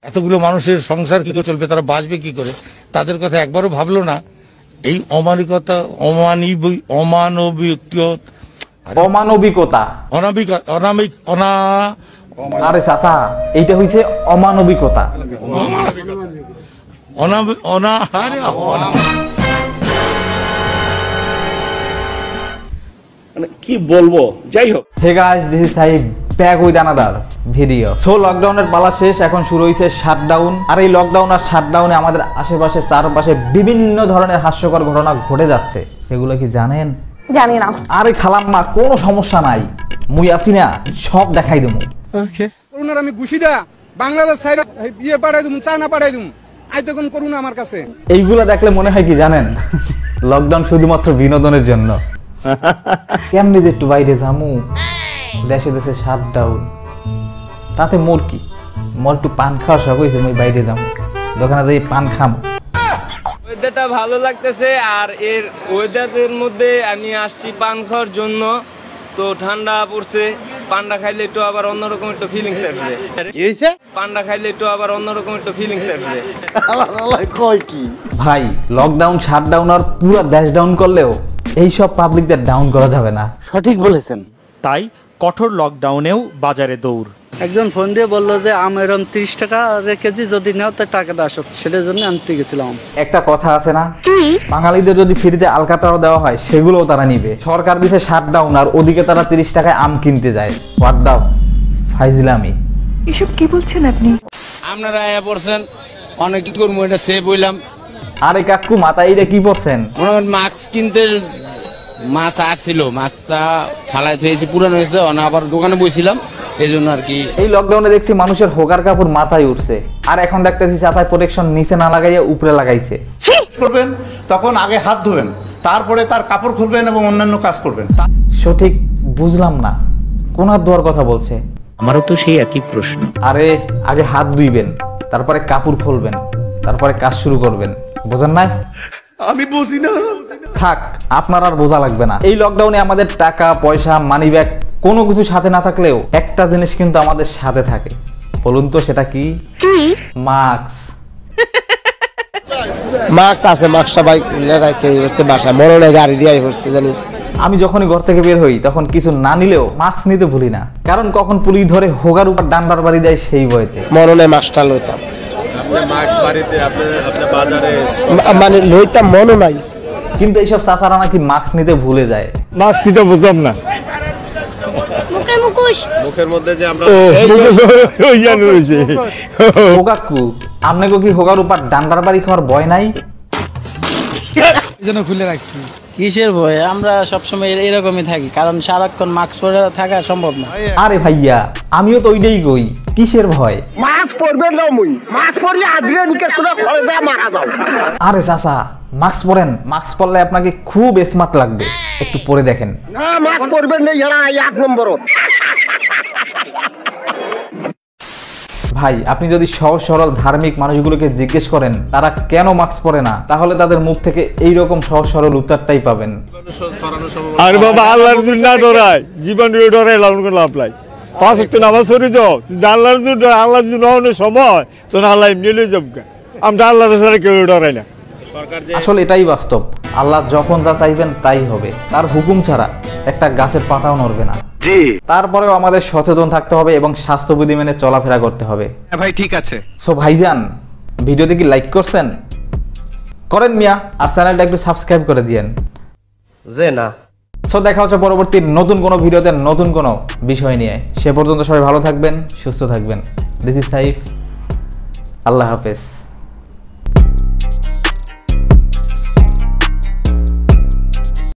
এতগুলো মানুষের সংসার কি করে চলবে, তারা বাঁচবে কি করে, তাদের কথা একবারও ভাবলো না। এই অমানবিকতা আরে চাচা, এইটা হইছে অমানবিকতা। মানে কি বলবো, যাই হোক। Hey guys, this is Saib back with another video. So লকডাউনের পালা শেষ, এখন শুরু হয়েছে শাটডাউন। আর এই লকডাউন আর শাটডাউনে আমাদের আশেপাশে চারপাশে বিভিন্ন ধরনের হাস্যকর ঘটনা ঘটে যাচ্ছে। সেগুলো কি জানেন? জানি না। আরে খালাম্মা, কোনো সমস্যা নাই, মুই আছি না, সব দেখাই দেবো। ওকে, করুণার আমি গুছিদা বাংলাদেশ সাইড বিয়ে পাঠাই দেবো, চায়না পাঠাই দেবো, আইতে কোন করুণা আমার কাছে। এইগুলা দেখলে মনে হয় কি জানেন, লকডাউন শুধুমাত্র বিনোদনের জন্য। কেমনি যে একটু বাইরে যামু, দেশে দেশে শাটডাউন, তাতে মোর কি, মোর একটু পান খাওয়া শখ হয়েছে, মুই বাইরে যাবো, দোকানে যাই পান খামো। ওয়েদারটা ভালো লাগতেছে, আর এর ওয়েদারের মধ্যে আমি আসছি পান খাওয়ার জন্য। তো ঠান্ডা পড়ছে, পান্ডা খাইলে একটু আবার অন্যরকম একটু ফিলিংস আসবে। কি হইছে? পান্ডা খাইলে একটু আবার অন্যরকম একটু ফিলিংস আসবে। কই কি ভাই, লকডাউন শাটডাউন আর পুরো দেশ ডাউন করলেও এইসব পাবলিকদের ডাউন করা যাবে না। সঠিক বলেছেন। তাই কঠোর লকডাউনেও বাজারে দৌড়। একজন ফোন দিয়ে বললো যে আম এরম 30 টাকা কেজি, যদি নেও তো টাকা দাও, সেটার জন্য আনতে গেছিলাম। একটা কথা আছে না, বাঙালিদের যদি ফ্রিতে আলকাতরাও দেওয়া হয় সেগুলোও তারা নিবে। সরকার দিছে শাটডাউন আর ওদিকে তারা 30 টাকায় আম কিনতে যায়। হোয়াট দা ফাইজলামি। এসব কি বলছেন আপনি? আপনারা আয়া পড়ছেন, অনেক কি করবো, এটা সেভ হইলাম। আরে কাকু, মাথায় এটা কি পড়ছেন? মনে করেন মাস্ক কিনতে, মাছ আসছিল, মাছটা ফালাই থয়েছি, পুরানো হয়েছে, আবার দোকানে বসছিলাম, এই জন্য আর কি। এই লকডাউনে দেখছি মানুষের হোকার কাপড় মাথায় উঠছে, আর এখন দেখতেছি চাপায় প্রোটেকশন নিচে না লাগাইয়া উপরে লাগাইছে। করবেন তখন আগে হাত ধোবেন, তারপরে তার কাপড় খুলবেন এবং অন্যান্য কাজ করবেন। সঠিক বুঝলাম না, কোন হাত ধোয়ার কথা বলছে? আমারও তো সেই একই প্রশ্ন। আরে আগে হাত ধুইবেন, তারপরে কাপড় খুলবেন, তারপরে কাজ শুরু করবেন, বোঝেন না? আমি বুঝি না। থাক, আপনার আর বোঝা লাগবে না। এই লকডাউনে আমাদের টাকা পয়সা, মানি ব্যাগ কোনো কিছু সাথে না থাকলেও একটা জিনিস কিন্তু আমাদের সাথে থাকে। বলুন তো সেটা কি? মাস্ক। মাস্ক আছে, মাস্কটা বাইক রাখতে হচ্ছে বাসায়, মনে হয় গাড়ি দিয়ে হচ্ছে জানি। আমি যখনই ঘর থেকে বের হই তখন কিছু না নিলেও মাস্ক নিতে ভুলি না, কারণ কখন পুলিশ ধরে হোগার উপর ডান্ডার বাড়ি দেয় সেই ভয়তে। মনে হয় মাস্কটা লইতাম, মানে লইতাম মনে নাই। কিন্তু এইসব চাচারা নাকি মাস্ক নিতে ভুলে যায়। মাস্ক নিতে বুঝলাম না। মুখের মধ্যে যে আমরা ও কাকু, আপনাকে কি হোগার উপর ডান্ডার বাড়ি খাওয়ার ভয় নাই? যেন খুলে রাখছি। কিসের ভয়? আমরা সবসময় এরকমই থাকি, কারণ সারাক্ষণ মাস্ক পরে থাকা সম্ভব না। আরে ভাইয়া, আমিও তো ওইটাই কই, কিসের ভয়? মাস্ক পরবেন না, মুই মাস্ক পরলে আদ্রিয়ান নিকাশ করে ঘরে যা মারা যাও। আরে চাচা, মাস্ক পরেন, মাস্ক পরলে আপনাকে খুব স্মার্ট লাগবে, একটু পরে দেখেন। না, মাস্ক পরবেন না, এরা 1 নম্বর। ভাই, আপনি যদি সহজ সরল ধার্মিক মানুষগুলোকে জিজ্ঞেস করেন তারা কেন মাস্ক পরে না, তাহলে তাদের মুখ থেকে এইরকম সহজ সরল উত্তরটাই পাবেন। আর বাবা, আল্লাহর জন্য না ডরাই, জীবন ডরাই লাভ করে লাভ নাই। 5 ওয়াক্ত নামাজ পড়ি তো, আল্লাহর জন্য, আল্লাহর জন্য অনেক সময় তো আল্লাহ এমনি লই যাব। আমরা আল্লাহর সাথে কেউ ডরাই না। আসলে এটাই বাস্তব, আল্লাহ যখন যা চাইবেন তাই হবে, তার হুকুম ছাড়া একটা গাছের পাতাও নড়বে না। তারপরেও আমাদের সচেতন থাকতে হবে এবং স্বাস্থ্যবিধি মেনে চলাফেরা করতে হবে। ভাই ঠিক আছে। সো ভাইজান, ভিডিওতে কি লাইক করছেন? করেন মিয়া, আর চ্যানেলটা একটু সাবস্ক্রাইব করে দিয়েন। যে না। সো দেখা হচ্ছে পরবর্তী নতুন কোনো ভিডিওতে নতুন কোনো বিষয় নিয়ে। সে পর্যন্ত সবাই ভালো থাকবেন, সুস্থ থাকবেন। দিস ইজ সাইফ, আল্লাহ হাফেজ।